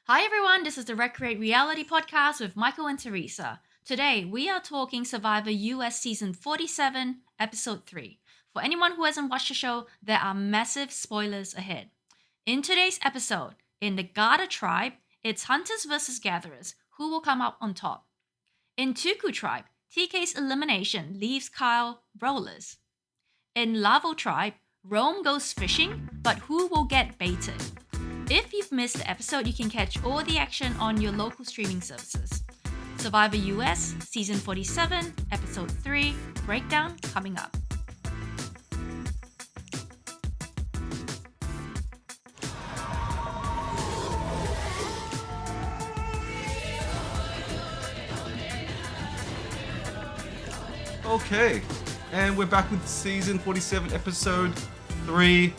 Hi everyone, this is the Recreate Reality podcast with Michael and Teresa. Today we are talking Survivor US Season 47, Episode 3. For anyone who hasn't watched the show, there are massive spoilers ahead. In today's episode, in the Gata tribe, it's hunters versus gatherers. Who will come out on top? In Tuku tribe, TK's elimination leaves Kyle broless. In Lavo tribe, Rome goes fishing, but who will get baited? If you've missed the episode, you can catch all the action on your local streaming services. Survivor US, Season 47, Episode 3, breakdown coming up. Okay, and we're back with Season 47, Episode 3.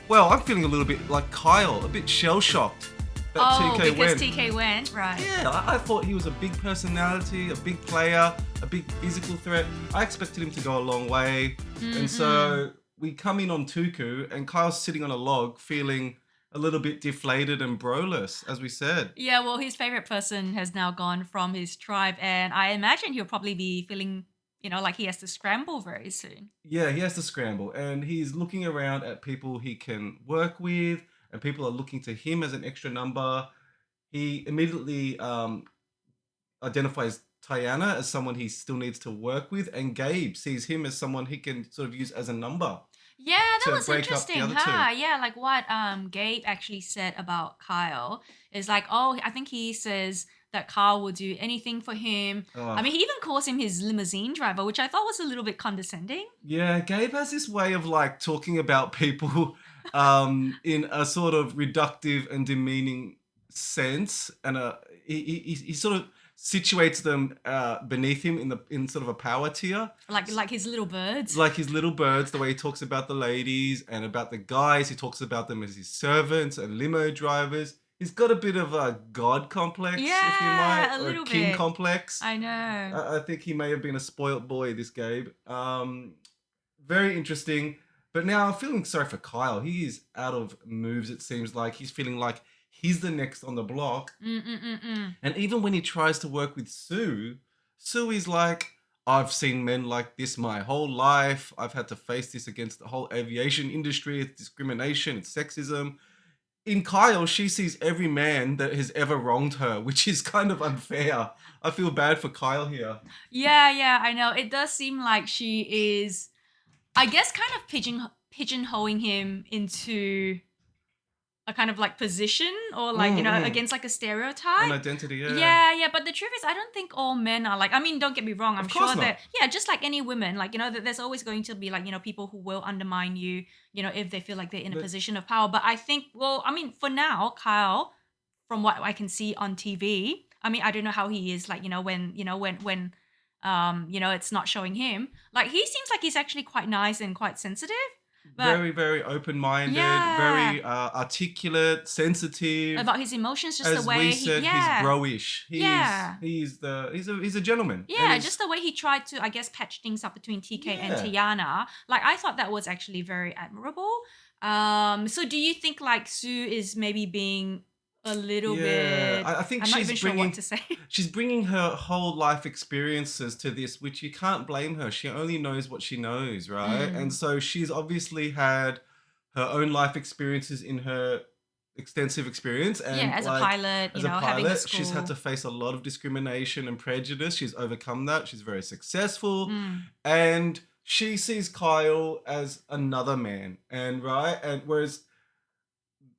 Well, I'm feeling a little bit like Kyle, a bit shell-shocked that TK because went. TK went, right. Yeah, I thought he was a big personality, a big player, a big physical threat. I expected him to go a long way. And so we come in on Tuku, and Kyle's sitting on a log feeling a little bit deflated and broless, as we said. Yeah, well, his favorite person has now gone from his tribe, and I imagine he'll probably be feeling, like he has to scramble very soon. Yeah, he has to scramble, and he's looking around at people he can work with, and people are looking to him as an extra number. He immediately identifies Tiana as someone he still needs to work with, and Gabe sees him as someone he can sort of use as a number. Yeah, that To was break up the interesting, other huh? two. Yeah, like what Gabe actually said about Kyle is like, oh, I think he says that Kyle will do anything for him. I Ugh. mean, he even calls him his limousine driver, which I thought was a little bit condescending. Yeah, Gabe has this way of like talking about people in a sort of reductive and demeaning sense, and he sort of situates them beneath him in sort of a power tier. Like his little birds. Like his little birds, the way he talks about the ladies and about the guys, he talks about them as his servants and limo drivers. He's got a bit of a god complex, if you Yeah, might, a or a little king bit. complex. I know. I think he may have been a spoilt boy, this Gabe. Very interesting. But now I'm feeling sorry for Kyle. He is out of moves, it seems like. He's feeling like he's the next on the block. Mm-mm-mm-mm. And even when he tries to work with Sue, Sue is like, I've seen men like this my whole life. I've had to face this against the whole aviation industry. It's discrimination, it's sexism. In Kyle, she sees every man that has ever wronged her, which is kind of unfair. I feel bad for Kyle here. Yeah, I know. It does seem like she is, I guess, kind of pigeonholing him into a kind of like position or like, against like a An stereotype. identity, yeah. Yeah, but the truth is, I don't think all men are like. I mean, don't get me wrong. I'm Of course sure that not. just like any women, like that there's always going to be like people who will undermine you, if they feel like they're in a But position of power. But I think, well, I mean, for now, Kyle, from what I can see on TV, I mean, I don't know how he is like, when it's not showing him. Like he seems like he's actually quite nice and quite sensitive. But very, very open-minded, yeah, very articulate, sensitive. about his emotions, just the As way we he, said, he's yeah. bro-ish. Yeah. He's a gentleman. And Yeah, he's, just the way he tried to, I guess, patch things up between TK and yeah. Tiana. Like, I thought that was actually very admirable. So do you think like Sue is maybe being a little Yeah, bit? I think I'm not even sure what to say. she's bringing her whole life experiences to this, which you can't blame her. She only knows what she knows, right? And Mm. so she's obviously had her own life experiences in her extensive experience, Yeah, and as a like pilot, as a having the pilot, she's had school. to face a lot of discrimination and prejudice. She's overcome that. She's very successful, Mm. and she sees Kyle as another man, and right, and whereas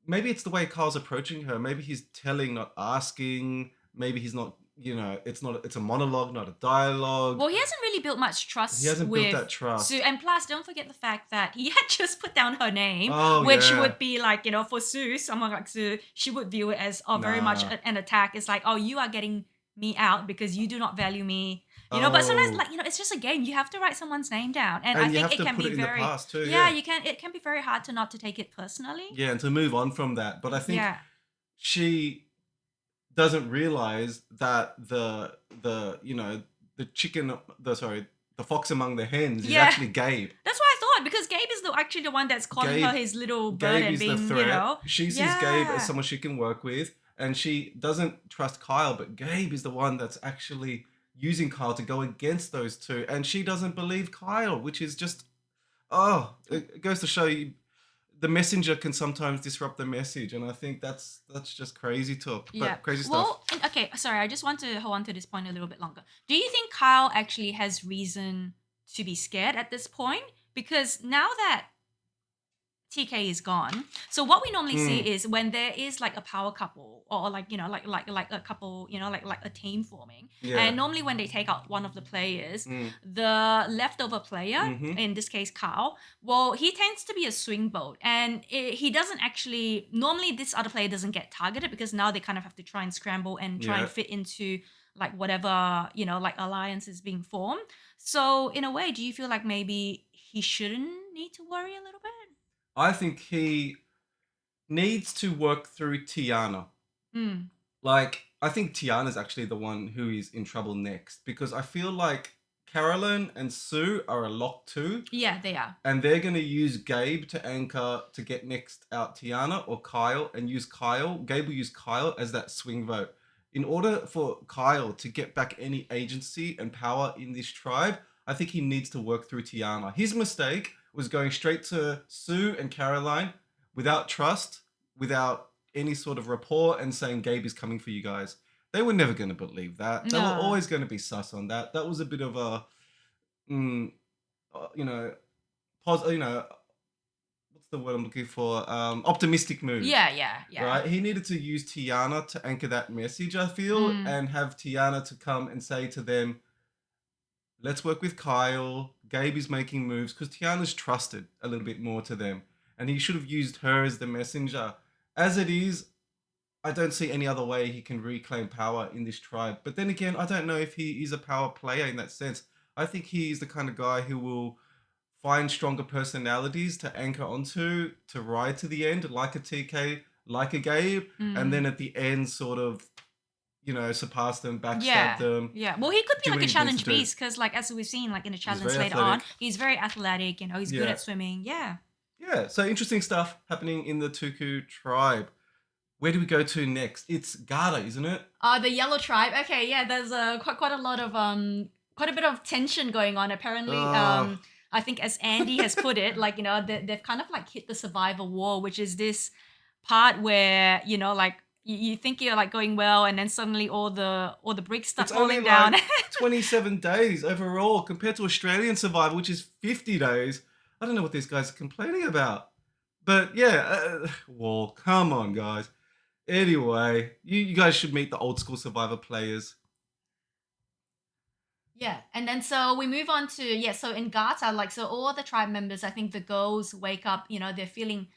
maybe it's the way Kyle's approaching her. Maybe he's telling, not asking. Maybe he's not, it's a monologue, not a dialogue. Well, he hasn't really built much He trust hasn't built with that Sue. trust. And plus, don't forget the fact that he had just put down her name, Oh, which yeah. would be like, for Sue, someone like Sue, she would view it as very much Nah. an attack. It's like, oh, you are getting me out because you do not value me. But sometimes, Oh, like, it's just a game. You have to write someone's name down. And I and you think have it to can put be it in the very, past too, yeah, yeah. it can be very hard to not to take it personally. Yeah, and to move on from that. But I think Yeah. she doesn't realize that the chicken, the fox among the hens is Yeah. actually Gabe. That's what I thought because Gabe is actually the one that's calling Gabe her his little bird Gabe and is the being, threat. She sees Gabe as yeah. someone she can work with, and she doesn't trust Kyle, but Gabe is the one that's actually using Kyle to go against those two, and she doesn't believe Kyle, which is just it goes to show you the messenger can sometimes disrupt the message, and I think that's just crazy talk, Yeah. but crazy stuff. Well, okay, sorry, I just want to hold on to this point a little bit longer. Do you think Kyle actually has reason to be scared at this point? Because now that TK is gone. So what we normally see Mm, is when there is like a power couple or like like a couple, like a team forming. yeah. And normally when they take out one of the players, Mm, the leftover player, mm-hmm. in this case Carl, well, he tends to be a swing vote, and he doesn't actually normally this other player doesn't get targeted because now they kind of have to try and scramble and try Yeah. and fit into like whatever, like alliance is being formed. So in a way, do you feel like maybe he shouldn't need to worry a little bit? I think he needs to work through Tiana. Mm. Like, I think Tiana's actually the one who is in trouble next because I feel like Carolyn and Sue are a lock too, Yeah, they are. and they're going to use Gabe to anchor to get next out Tiana or Kyle and use Kyle. Gabe will use Kyle as that swing vote. In order for Kyle to get back any agency and power in this tribe, I think he needs to work through Tiana. His mistake was going straight to Sue and Caroline without trust, without any sort of rapport, and saying Gabe is coming for you guys. They were never going to believe that. They were No. always going to be sus on that. That was a bit of a, mm, you know, you know, what's the word I'm looking for? Optimistic move, Yeah, yeah, yeah. right? He needed to use Tiana to anchor that message, I feel, Mm. and have Tiana to come and say to them, let's work with Kyle. Gabe is making moves because Tiana's trusted a little bit more to them. And he should have used her as the messenger. As it is, I don't see any other way he can reclaim power in this tribe. But then again, I don't know if he is a power player in that sense. I think he is the kind of guy who will find stronger personalities to anchor onto, to ride to the end, like a TK, like a Gabe, and then Mm. at the end, sort of, surpass them, backstab Yeah. them, Yeah. Well, he could be do like what a he needs to challenge do. beast because, like, as we've seen, like in the He's challenge very later on, athletic. he's very athletic. He's good Yeah. at swimming. Yeah. Yeah. So interesting stuff happening in the Tuku tribe. Where do we go to next? It's Gata, isn't it? The yellow tribe. Okay, yeah. There's quite a lot of quite a bit of tension going on. Apparently, Oh, I think as Andy has put it, like they've kind of like hit the survivor wall, which is this part where like you think you're like going well, and then suddenly all the bricks start it's only falling down. like 27 days overall compared to Australian survival, which is 50 days. I don't know what these guys are complaining about. But yeah, well, come on, guys. Anyway, you guys should meet the old school survivor players. Yeah, and then so we move on to so in Gata, like so all the tribe members, I think the girls wake up, they're feeling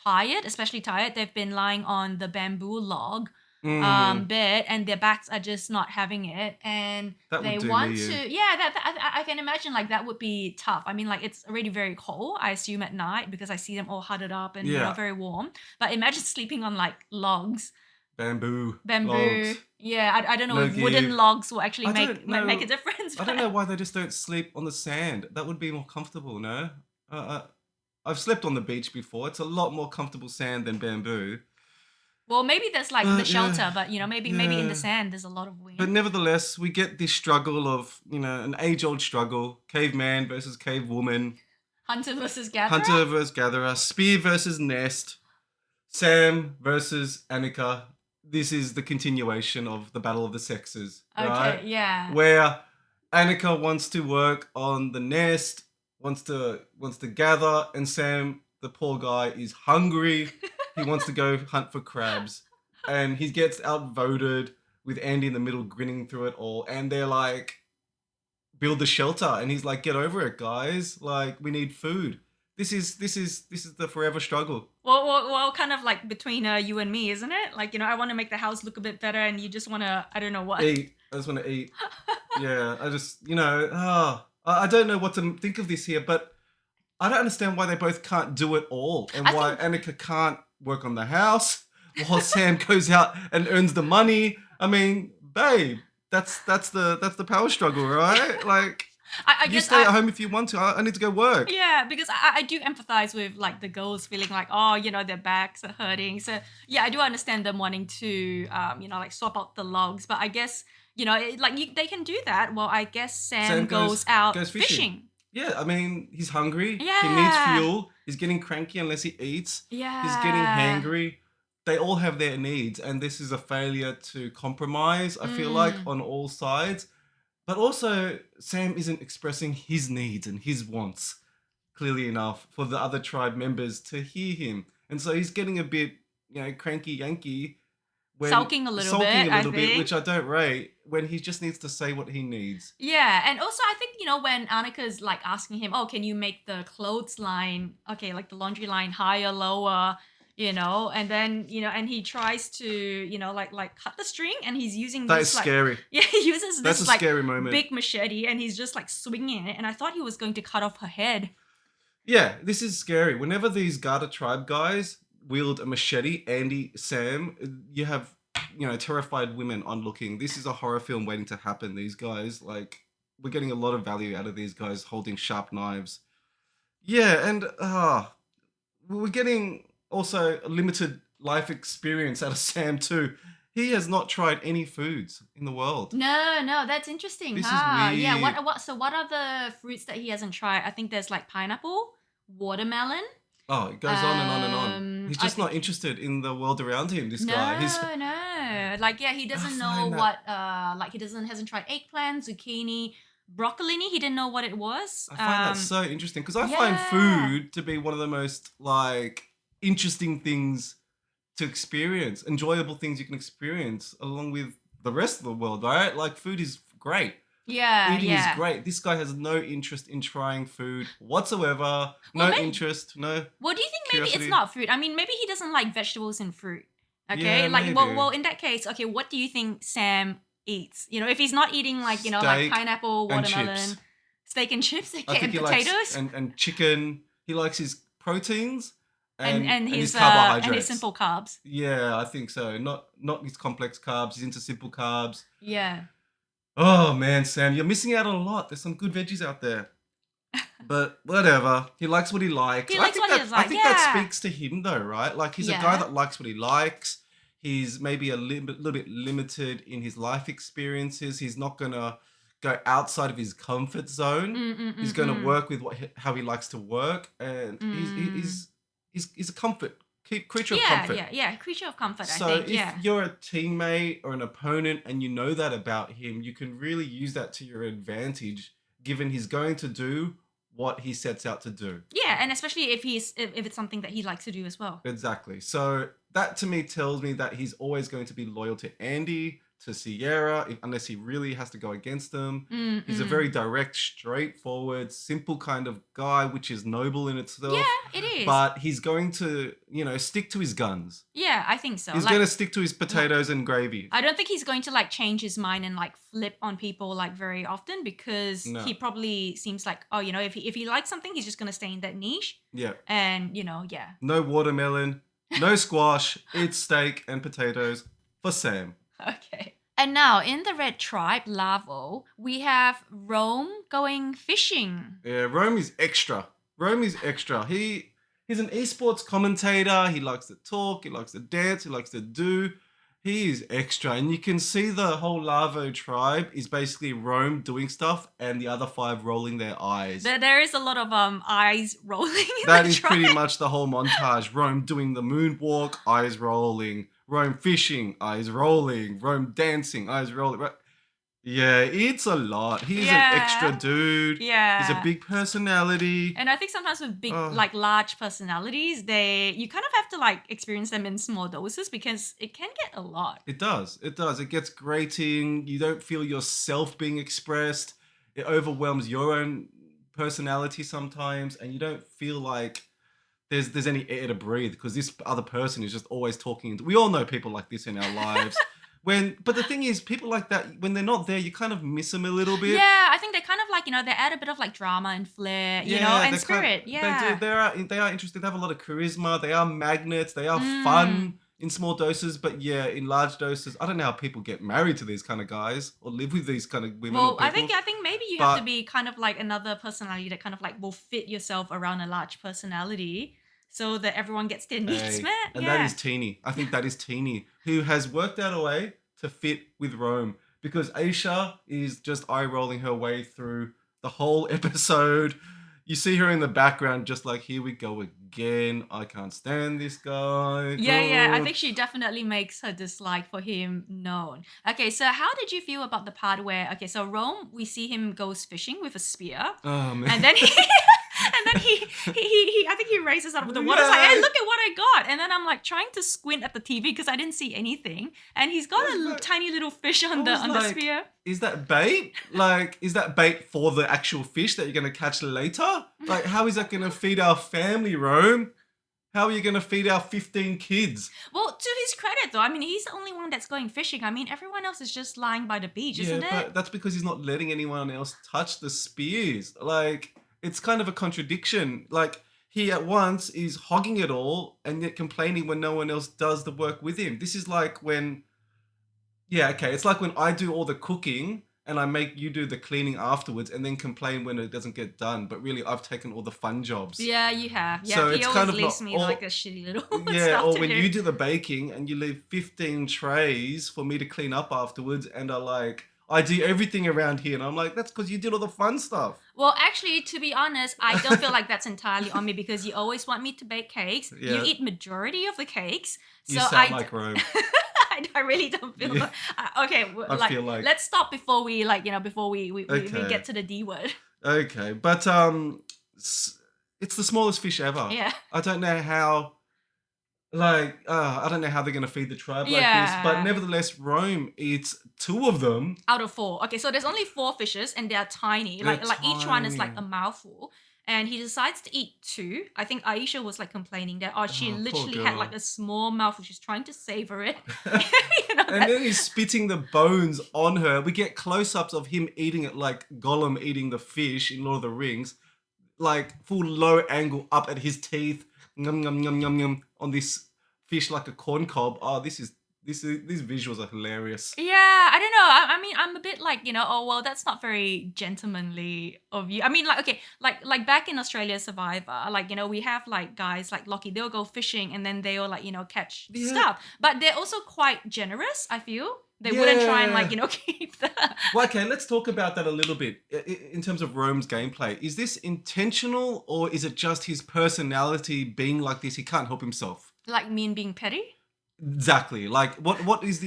tired, especially tired. They've been lying on the bamboo log Mm, bed, and their backs are just not having it, and that would they do want me to in. I can imagine like that would be tough. I mean, like it's already very cold, I assume, at night because I see them all huddled up and Yeah, very warm. But imagine sleeping on like logs, bamboo, bamboo. logs, Yeah, I don't know no if wooden give. logs will actually I make don't make a know. difference. I don't know why they just don't sleep on the sand. That would be more comfortable, no? Uh, uh, I've slept on the beach before. It's a lot more comfortable sand than bamboo. Well, maybe there's like the But yeah, shelter, but maybe in the yeah. sand there's a lot of But wind. nevertheless, we get this struggle of, an age-old struggle. Caveman versus cavewoman. Hunter versus gatherer. Hunter versus gatherer. Spear versus nest. Sam versus Annika. This is the continuation of the battle of the sexes, right? Okay, yeah. Where Annika wants to work on the nest, wants to gather, and Sam, the poor guy, is hungry. He wants to go hunt for crabs, and he gets outvoted with Andy in the middle grinning through it all. And they're like, build the shelter, and he's like, get over it, guys. Like, we need food. This is the forever struggle. Well, kind of like between you and me, isn't it? Like I want to make the house look a bit better, and you just want to, I don't know what. Eat. I just want to eat. Yeah, I just, I don't know what to think of this here, but I don't understand why they both can't do it all, and I why think Annika can't work on the house while Sam goes out and earns the money. I mean, babe, that's the power struggle, right? Like, I You guess stay at home if you want to. I need to go work. yeah, because I do empathize with like the girls feeling like, oh, their backs are hurting. So yeah, I do understand them wanting to, like swap out the logs. But I guess, they can do that. Well, I guess Sam Sam goes out goes fishing. fishing. Yeah, I mean, he's hungry. He needs Yeah. fuel. He's getting cranky unless he eats. He's getting Yeah. hangry. They all have their needs, and this is a failure to compromise, I feel like, Mm. on all sides. But also, Sam isn't expressing his needs and his wants clearly enough for the other tribe members to hear him. And so he's getting a bit, cranky Yankee when Sulking a little sulking bit, a I little bit, think. which I don't rate, when he just needs to say what he needs. Yeah, and also I think when Annika's like asking him, "Oh, can you make the clothes line, okay, like the laundry line higher, lower?" And then and he tries to like cut the string, and he's using That is this like scary. yeah, he uses That's a this like scary moment. big machete, and he's just like swinging it, and I thought he was going to cut off her head. Yeah, this is scary. Whenever these Gata tribe guys wield a machete, Andy, Sam, you have, terrified women onlooking. This is a horror film waiting to happen. These guys, like, we're getting a lot of value out of these guys holding sharp knives. Yeah, and we're getting also a limited life experience out of Sam too. He has not tried any foods in the world. No, that's interesting, This is huh? Yeah, weird. what are the fruits that he hasn't tried? I think there's like pineapple, watermelon. Oh, it goes on and on and on. He's I just think not interested in the world around him, this no, guy. He's no. Like yeah, he I doesn't know find that what like he hasn't tried eggplant, zucchini, broccoli. He didn't know what it was. I find that so interesting because I find Yeah. food to be one of the most like interesting things to experience, enjoyable things you can experience along with the rest of the world, right? Like food is great. Yeah, Eating is yeah. great. This guy has no interest in trying food whatsoever. Well, No interest, no well, do you think maybe it's curiosity. not fruit? I mean, maybe he doesn't like vegetables and fruit. Okay, Yeah, like maybe. in that case, okay, what do you think Sam eats? If he's not eating like like Steak pineapple, and watermelon, chips. steak and chips, I okay, think and he likes potatoes, and chicken. He likes his proteins and his and his carbohydrates. simple carbs. Yeah, I think so. Not his complex carbs. He's into simple carbs. Yeah. Oh man, Sam, you're missing out on a lot. There's some good veggies out there. But whatever. He likes what he likes. He likes what he I like. think that Yeah. speaks to him though, right? Like he's a guy Yeah. that likes what he likes. He's maybe a little bit limited in his life experiences. He's not gonna go outside of his comfort zone. Mm, mm, He's mm, gonna mm. work with how he likes to work, and Mm. he's a creature of Yeah, comfort. yeah, yeah. Creature of comfort, I So think. if Yeah. you're a teammate or an opponent and you know that about him, you can really use that to your advantage, given he's going to do what he sets out to do. Yeah, and especially if it's something that he likes to do as well. Exactly. So that to me tells me that he's always going to be loyal to Andy, to Sierra, unless he really has to go against them. Mm, He's a mm. very direct, straightforward, simple kind of guy, which is noble in Yeah, itself. it is. But he's going to, stick to his guns. Yeah, I think so. He's Like going to stick to his potatoes and gravy. I don't think he's going to like change his mind and like flip on people like very often because No. he probably seems like if he likes something he's just gonna stay in that niche Yeah. and yeah. No watermelon, no squash, it's steak and potatoes for Sam. Okay. And now in the Red Tribe Lavo, we have Rome going fishing. Yeah, Rome is extra. Rome is extra. He's an esports commentator. He likes to talk, he likes to dance, he likes to do. He is extra. And you can see the whole Lavo tribe is basically Rome doing stuff and the other 5 rolling their eyes. There is a lot of eyes rolling in That the is tribe. pretty much the whole montage. Rome doing the moonwalk, eyes rolling. Rome fishing, eyes rolling. Rome dancing, eyes rolling. Yeah, it's a lot. He's an extra dude. Yeah. He's a big personality. And I think sometimes with big, like large personalities, you kind of have to like experience them in small doses because it can get a lot. It does. It does. It gets grating. You don't feel yourself being expressed. It overwhelms your own personality sometimes, and you don't feel like there's any air to breathe because this other person is just always talking. We all know people like this in our lives. But the thing is, people like that, when they're not there, you kind of miss them a little bit. Yeah, I think they kind of like, they add a bit of like drama and flair, and they're spirit. They do. They are interesting. They have a lot of charisma. They are magnets. They are fun. in small doses, but yeah, in large doses. I don't know how people get married to these kind of guys or live with these kind of women or Well, I people. think I think maybe you have to But be kind of like another personality that kind of like will fit yourself around a large personality so that everyone gets their needs hey, met. and that Yeah. is Teeny. I think that is Teeny, who has worked out a way to fit with Rome because Aysha is just eye rolling her way through the whole episode. You see her in the background, just like, here we go again. I can't stand this guy. Yeah, yeah. I God. think she definitely makes her dislike for him known. Okay, so how did you feel about the part where okay, so Rome, we see him goes fishing with a spear, Oh, man. and then he and then he I think he raises out of the water. It's like, hey, Yeah. look at what I got. And then I'm like trying to squint at the TV because I didn't see anything. And he's got I a was like, tiny little fish I on the was like, spear. is that bait? Like, is that bait for the actual fish that you're going to catch later? Like, how is that going to feed our family, Rome? How are you going to feed our 15 kids? Well, to his credit though, I mean he's the only one that's going fishing. I mean everyone else is just lying by the beach, Yeah, isn't it? but that's because he's not letting anyone else touch the spears. Like, it's kind of a contradiction. Like, he at once is hogging it all and yet complaining when no one else does the work with him. This is like when, yeah, okay, it's like when I do all the cooking and I make you do the cleaning afterwards and then complain when it doesn't get done. But really, I've taken all the fun jobs. Yeah, you have. Yeah, So he it's always kind of leaves not, me or like a shitty little yeah, stuff or to when do. you do the baking and you leave 15 trays for me to clean up afterwards and are like, I do everything around here. And I'm like, that's because you did all the fun stuff. Well, actually, to be honest, I don't feel like that's entirely on me because you always want me to bake cakes. You Yeah, eat majority of the cakes, you so sound like Rome. I really don't feel. Yeah, Okay, I like feel like, let's stop before we like before we okay, get to the D word. okay. But s- it's the smallest fish ever. Yeah, I don't know how, like, I don't know how they're going to feed the tribe like this. But yeah. nevertheless, Rome eats two of them. Out of four. Okay, so there's only four fishes and they're tiny. They're Like each one is like tiny. a mouthful. And he decides to eat two. I think Aisha was like complaining that oh she Oh, poor literally had like girl. a small mouthful. She's trying to savor it. you know And that. then he's spitting the bones on her. We get close-ups of him eating it like Gollum eating the fish in Lord of the Rings, like full low angle up at his teeth, yum yum yum yum yum on this fish like a corn cob. Oh, these visuals are hilarious. Yeah, I don't know. I mean, I'm a bit like, oh well, that's not very gentlemanly of you. I mean, like, okay, like back in Australia Survivor, like, we have like guys like Lockie, they'll go fishing and then they'll like, catch Yeah, stuff. But they're also quite generous, I feel. They wouldn't try and like, yeah. keep the Well, okay, let's talk about that a little bit in terms of Rome's gameplay. Is this intentional or is it just his personality being like this? He can't help himself. like mean being petty. Exactly. Like what is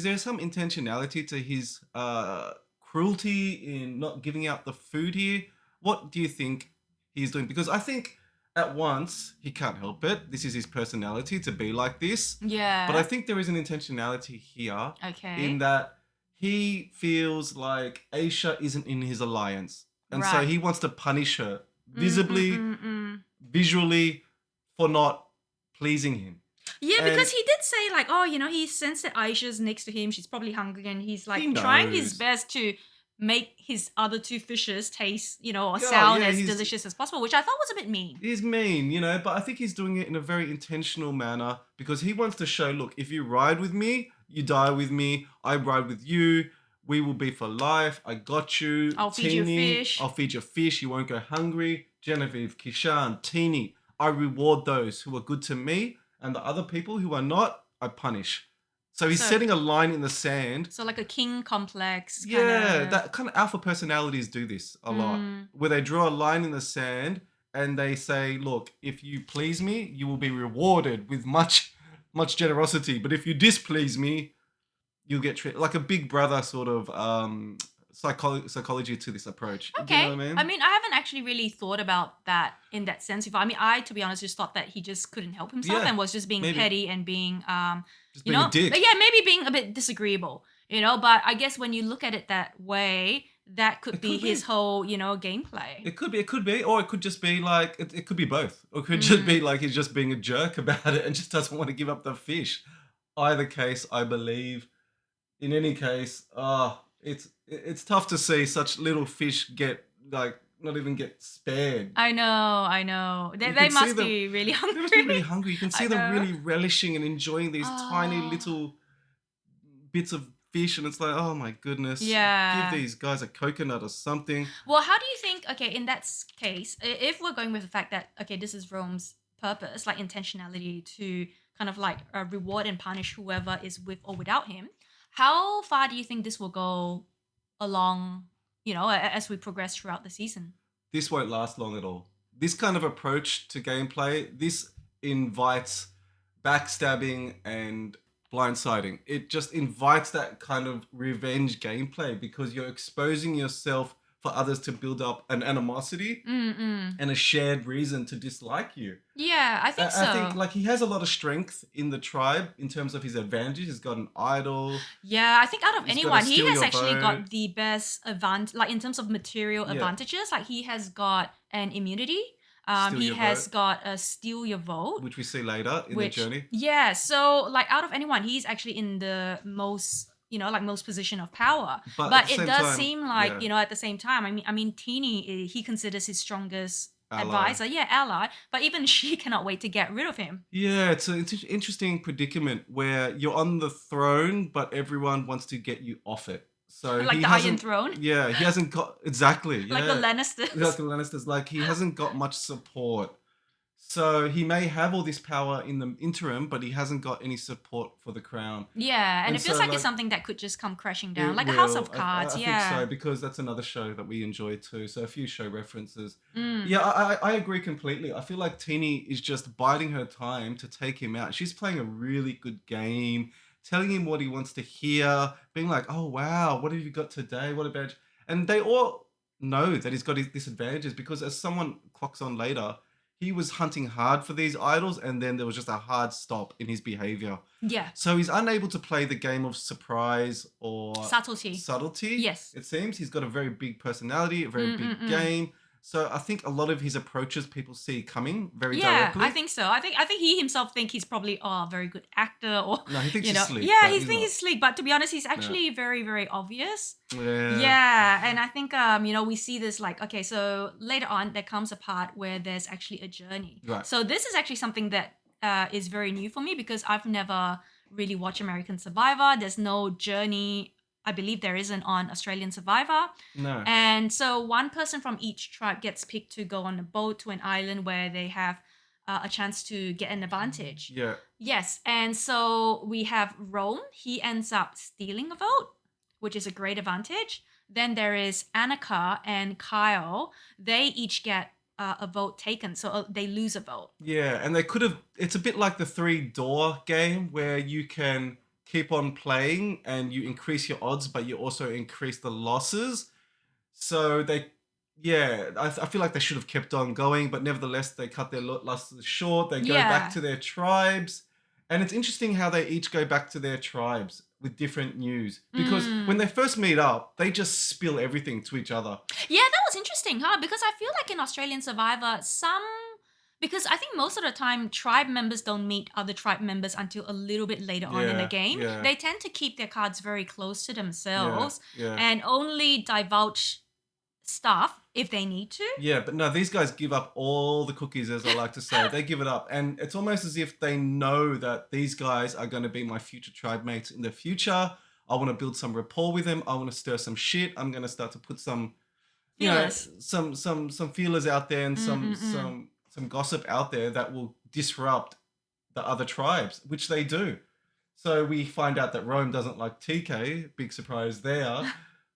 there some intentionality to his cruelty in not giving out the food here? What do you think he's doing? Because I think at once he can't help it. This is his personality to be like this. But I Yeah. think there is an intentionality here in Okay. that he feels like Aisha isn't in his alliance. And so Right. he wants to punish her Mm, mm, visibly, mm, mm. visually for not pleasing him. Yeah, because And he did say like, oh, he sensed that Aisha's next to him. She's probably hungry, and he's he like trying his knows. best to make his other two fishes taste, or Yeah, sound yeah, as delicious as possible, which I thought was a bit mean. he's mean, but I think he's doing it in a very intentional manner because he wants to show, look, if you ride with me, you die with me. I ride with you. We will be for life. I got you. I'll feed you Teeny, fish. I'll feed your fish. You won't go hungry. Genevieve, Kishan, Teeny, I reward those who are good to me, and the other people who are not, I punish. So he's So, setting a line in the sand. so like a king complex kind Yeah, of. that kind of alpha personalities do this a lot, Mm. where they draw a line in the sand and they say, "Look, if you please me, you will be rewarded with much, much generosity. But if you displease me, you'll get treated like a big brother sort of psychology to this approach. Do you know Okay. what I I mean? mean, I haven't actually really thought about that in that sense. If I mean, I to be honest, just thought that he just couldn't help himself Yeah, and was just being maybe petty and being, just being a dick. yeah, maybe being a bit disagreeable. But I guess when you look at it that way, that could It be could his be. whole, gameplay. It could be, or it could just be like it could be both, or it could just Mm. be like he's just being a jerk about it and just doesn't want to give up the fish. Either case, I believe. In any case, it's tough to see such little fish get like not even get spared. I know. They, You they can see must them. be really They must be hungry. really hungry. You can see I them know. really relishing and enjoying these tiny Oh, little bits of fish, and it's like, oh my goodness, give yeah. these guys a coconut or something. Well, how do you think, okay, in that case, if we're going with the fact that, okay, this is Rome's purpose, like intentionality to kind of like reward and punish whoever is with or without him, how far do you think this will go along, as we progress throughout the season? This won't last long at all. This kind of approach to gameplay, this invites backstabbing and blindsiding. It just invites that kind of revenge gameplay because you're exposing yourself for others to build up an animosity Mm-mm. and a shared reason to dislike you. Yeah, I think I think so. like he has a lot of strength in the tribe in terms of his advantage. He's got an idol. Yeah, I think out of He's got to anyone, he steal has your actually vote. got the best advantage, like in terms of material Yeah, advantages. Like he has got an immunity. steal He your has vote, got a steal your vote, which we see later in the which, journey. yeah. So like out of anyone, he's actually in the most, like most position of power. But at the But it same does time, seem like, yeah, at the same time, I mean, Teeny, he considers his strongest ally. advisor, yeah, ally. But even she cannot wait to get rid of him. Yeah, it's an interesting predicament where you're on the throne, but everyone wants to get you off it. So Like he the Iron hasn't, Throne, yeah, he hasn't got exactly, like the yeah, like Lannisters. the Lannisters, like he hasn't got much support. So he may have all this power in the interim, but he hasn't got any support for the crown. Yeah, and And it feels so, like it's like, something that could just come crashing down, it like a House will. of Cards. I think so Yeah. because that's another show that we enjoy too. So a few show references. Mm. Yeah, I agree completely. I feel like Teeny is just biding her time to take him out. She's playing a really good game, telling him what he wants to hear, being like, "Oh wow, what have you got today? What about?" And they all know that he's got his disadvantages because, as someone clocks on later, he was hunting hard for these idols, and then there was just a hard stop in his behavior. Yeah. So he's unable to play the game of surprise or Subtlety. subtlety. Yes. It seems he's got a very big personality, a very big Mm-mm-mm. game. So I think a lot of his approaches people see coming very Yeah, I directly. think so. I think he himself think he's probably a very good actor, or No, he thinks he's sleek, yeah, but he he's thinks not. he's sleek. But to be honest, he's No. actually very very obvious. Yeah. Yeah, and I think we see this like, okay, so later on there comes a part where there's actually a journey. Right. So this is actually something that is very new for me because I've never really watched American Survivor. There's no journey. I believe there isn't on Australian Survivor. No. And so one person from each tribe gets picked to go on a boat to an island where they have a chance to get an advantage. Yeah. Yes, and so we have Rome. He ends up stealing a vote, which is a great advantage. Then there is Annika and Kyle. They each get a vote taken, so they lose a vote. Yeah, and they could have. It's a bit like the three door game where you can keep on playing and you increase your odds, but you also increase the losses. So yeah, I feel like they should have kept on going, but nevertheless, they cut their losses short. They go back Yeah. to their tribes. And it's interesting how they each go back to their tribes with different news. Because when Mm. they first meet up, they just spill everything to each other. Yeah, that was interesting, huh? Because I feel like in Australian Survivor, because I think most of the time tribe members don't meet other tribe members until a little bit later on in the Yeah, game. yeah, They tend to keep their cards very close to yeah, themselves yeah. and only divulge stuff if they need to. Yeah, but no, these guys give up all the cookies, as I like to say. They give it up. And it's almost as if they know that these guys are going to be my future tribe mates in the future. I want to build some rapport with them. I want to stir some shit. I'm going to start to put some, Fearless. some feelers out there and Mm-mm-mm. some gossip out there that will disrupt the other tribes, which they do. So we find out that Rome doesn't like TK. Big surprise there.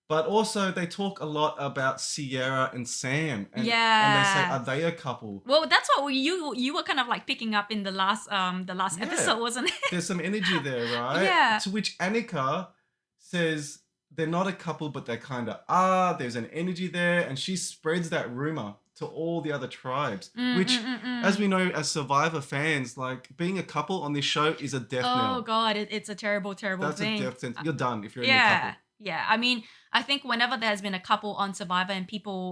But also they talk a lot about Sierra and Sam, and they say, Yeah. are they a couple? Well, that's what you were kind of like picking up in the last Yeah, episode, wasn't it? there's some energy there, right? Yeah. To which Annika says they're not a couple, but they kind of are. There's an energy there, and she spreads that rumor to all the other tribes. Which, as Mm-mm-mm-mm. we know, as Survivor fans, like being a couple on this show is a death Oh knell. God, it's a terrible, terrible That's a thing. death sentence. You're done if you're in a Yeah, couple. yeah. I mean, I think whenever there's been a couple on Survivor and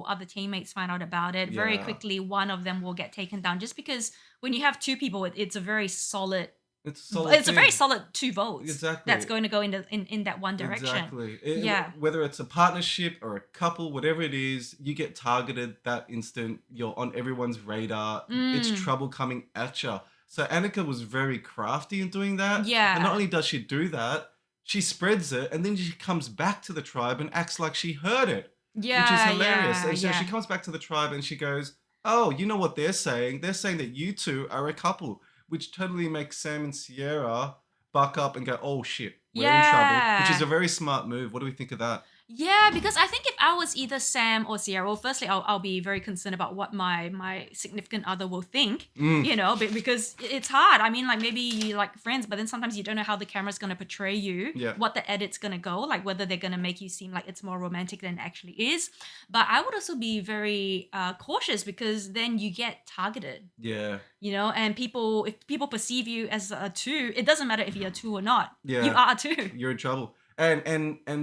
other teammates find out about it, very Yeah. quickly one of them will get taken down. Just because when you have two people, it's a very solid. It's a solid It's a very thing. solid 2 votes that's Exactly. going to go in that one direction. Exactly. Yeah. Whether it's a partnership or a couple, whatever it is, you get targeted that instant. You're on everyone's radar. It's Mm. trouble coming at you. So Annika was very crafty in doing that. And not Yeah. only does she do that, she spreads it and then she comes back to the tribe and acts like she heard it, which is Yeah, hilarious. yeah, And so she yeah. comes back to the tribe and she goes, "Oh, you know what they're saying? They're saying that you two are a couple," which totally makes Sam and Sierra buck up and go, "Oh shit, we're in trouble," which is Yeah. a very smart move. What do we think of that? Yeah, because I think if I was either Sam or Sierra, well, firstly, I'll be very concerned about what my significant other will think, Mm, because it's hard. I mean, like maybe you like friends, but then sometimes you don't know how the camera's gonna portray you, yeah, what the edit's gonna go, like whether they're gonna make you seem like it's more romantic than it actually is. But I would also be very cautious because then you get targeted, yeah, and if people perceive you as a two, it doesn't matter if you're a two or not. You yeah. are a two. You're in trouble. And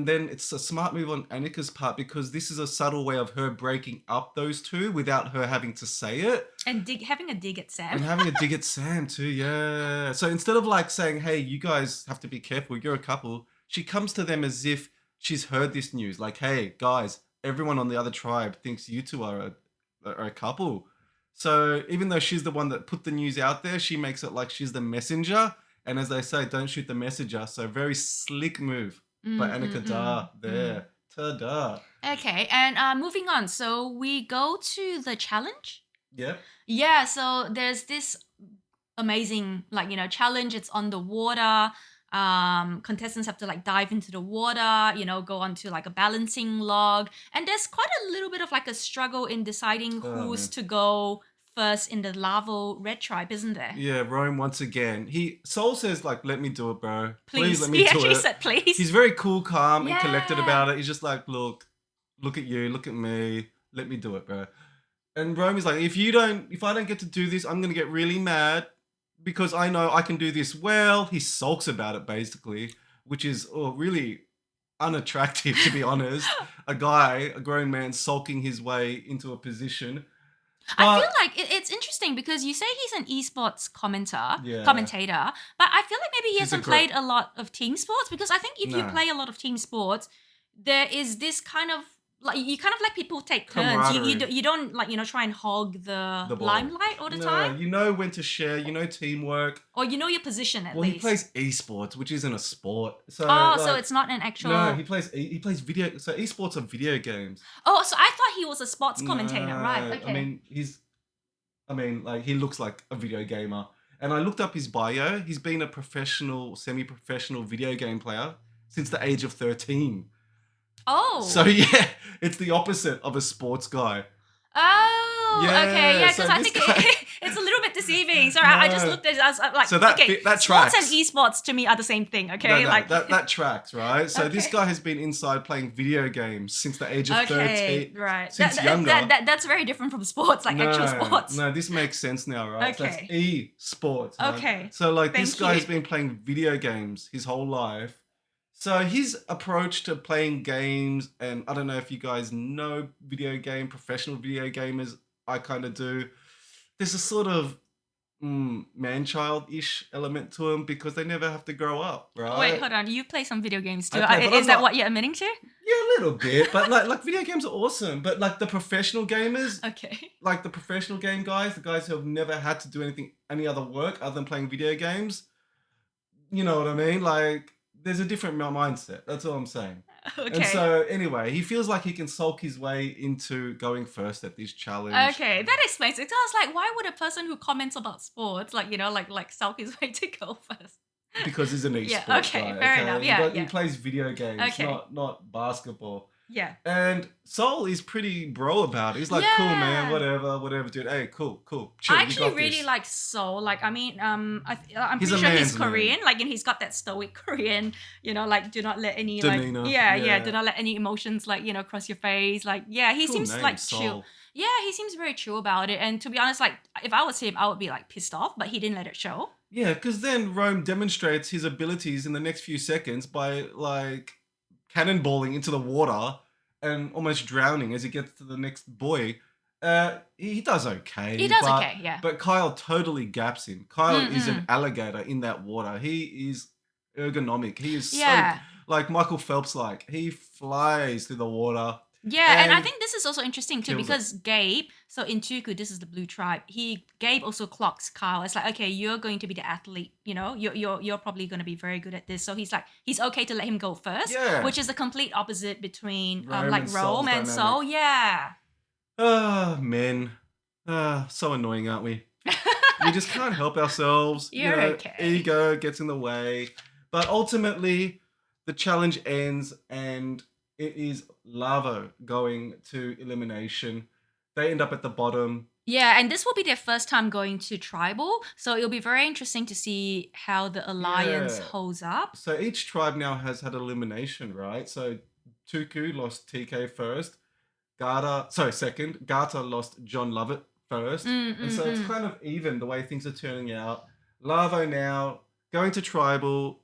then it's a smart move on Annika's part because this is a subtle way of her breaking up those two without her having to say it. And having a dig at Sam. And having a dig at Sam too, yeah. So instead of like saying, "Hey, you guys have to be careful, you're a couple," she comes to them as if she's heard this news. Like, "Hey, guys, everyone on the other tribe thinks you two are a couple." So even though she's the one that put the news out there, she makes it like she's the messenger. And as they say, don't shoot the messenger. So very slick move by Mm, mm, Annika mm, Da mm. there. Ta-da. Okay, and moving on. So we go to the challenge. Yep. Yeah, so there's this amazing, like, challenge. It's on the water. Contestants have to like dive into the water, go onto like a balancing log. And there's quite a little bit of like a struggle in deciding Oh who's man. to go first in the Larval Red Tribe, isn't there? Yeah, Rome once again. Soul says like, "Let me do it, bro. Please Please. let me He do actually it." said please. He's very cool, calm, and collected Yeah. about it. He's just like, look at you, look at me. Let me do it, bro." And Rome is like, if I don't get to do this, I'm gonna get really mad because I know I can do this well. He sulks about it basically, which is really unattractive to be honest. A grown man, sulking his way into a position. I feel But like it's interesting because you say he's an esports yeah, commentator, but I feel like maybe he he's a hasn't great played a lot of team sports because I think if you nah play a lot of team sports, there is this kind of like you kind of like people take turns. camaraderie. You don't like try and hog the The ball. limelight all the time, No, you know when to share, you know teamwork. or you know your position at Well, he least. plays esports, which isn't a sport. So Oh, so like it's not an no, actual. he plays video. So esports are video games. Oh, so I thought he was a sports No, commentator, right? I Okay. mean like he looks like a video gamer. And I looked up his bio. He's been a professional, semi-professional video game player since the age of 13. So Oh. yeah, it's the opposite of a sports guy. Oh, okay, Yeah, yeah, so because I this think guy it's a little bit deceiving. Sorry, I just no. looked at it as like, So that okay, that sports and tracks. esports to me are the same thing. No, Okay, no, like, that tracks, right? So this okay, guy has been inside playing video games since the age of okay, 13, right. since younger. That's very different from sports, like actual No, sports. no, this makes sense now, right? So that's Okay, e-sports, man. okay, So like this thank guy you. has been playing video games his whole life. So his approach to playing games, and I don't know if you guys know professional video gamers, I kind of do. There's a sort of man-child-ish element to them because they never have to grow up, Wait, right? hold on. You play some video games too. I play, but Is I'm that not. what you're admitting to? Yeah, a little bit, but like video games are awesome. But like the professional gamers, Okay. like the professional game guys, the guys who have never had to do any other work other than playing video games, you know what I mean? Like there's a different mindset. That's all I'm saying. And Okay. so anyway, he feels like he can sulk his way into going first at this challenge Okay, that explains it. So I was like, why would a person who comments about sports, like like sulk his way to go first? because he's an Yeah. esports Okay. guy. Fair enough. Okay, Yeah. he Yeah. plays video games, Okay. not basketball. Yeah. And Soul is pretty bro about it. He's like, "Cool, man, Yeah. whatever, dude. Hey, cool, chill. I You actually got really this." like Soul. Like, I mean, I'm He's pretty a sure he's man's man. Korean. Like, and he's got that stoic Korean, like, do not let any like, Demeanor, yeah, do yeah. not let any emotions like, cross your face. Like, yeah, he Cool seems name, like chill. Soul. Yeah, he seems very chill about it. And to be honest, like, if I was him, I would be like pissed off. But he didn't let it show. Yeah, because then Rome demonstrates his abilities in the next few seconds by like cannonballing into the water and almost drowning as he gets to the next boy. He does okay, He does okay, yeah. but Kyle totally gaps him. Kyle is an Mm-mm. alligator in that water. He is ergonomic. He is so Yeah. like Michael Phelps like. He flies through the water Yeah, and I and think this is also interesting too kills it. because Gabe, so in Tuku, this is the blue tribe. Gabe also clocks Kyle. It's like, okay, you're going to be the athlete, you're probably going to be very good at this. So he's okay to let him go first, Yeah. which is the complete opposite between Rome and like Rome Soul's and dynamic. Soul. Yeah. Ah, men. Ah, so annoying, aren't we? We just can't help ourselves. You're okay. Ego gets in the way. But ultimately, the challenge ends and it is Lavo going to elimination. They end up at the bottom. Yeah, and this will be their first time going to tribal, so it'll be very interesting to see how the alliance Yeah. holds up. So each tribe now has had elimination, right? So Tuku lost TK first. Second. Gata lost John Lovett first. Mm, And mm, so it's mm. kind of even the way things are turning out. Lavo now going to tribal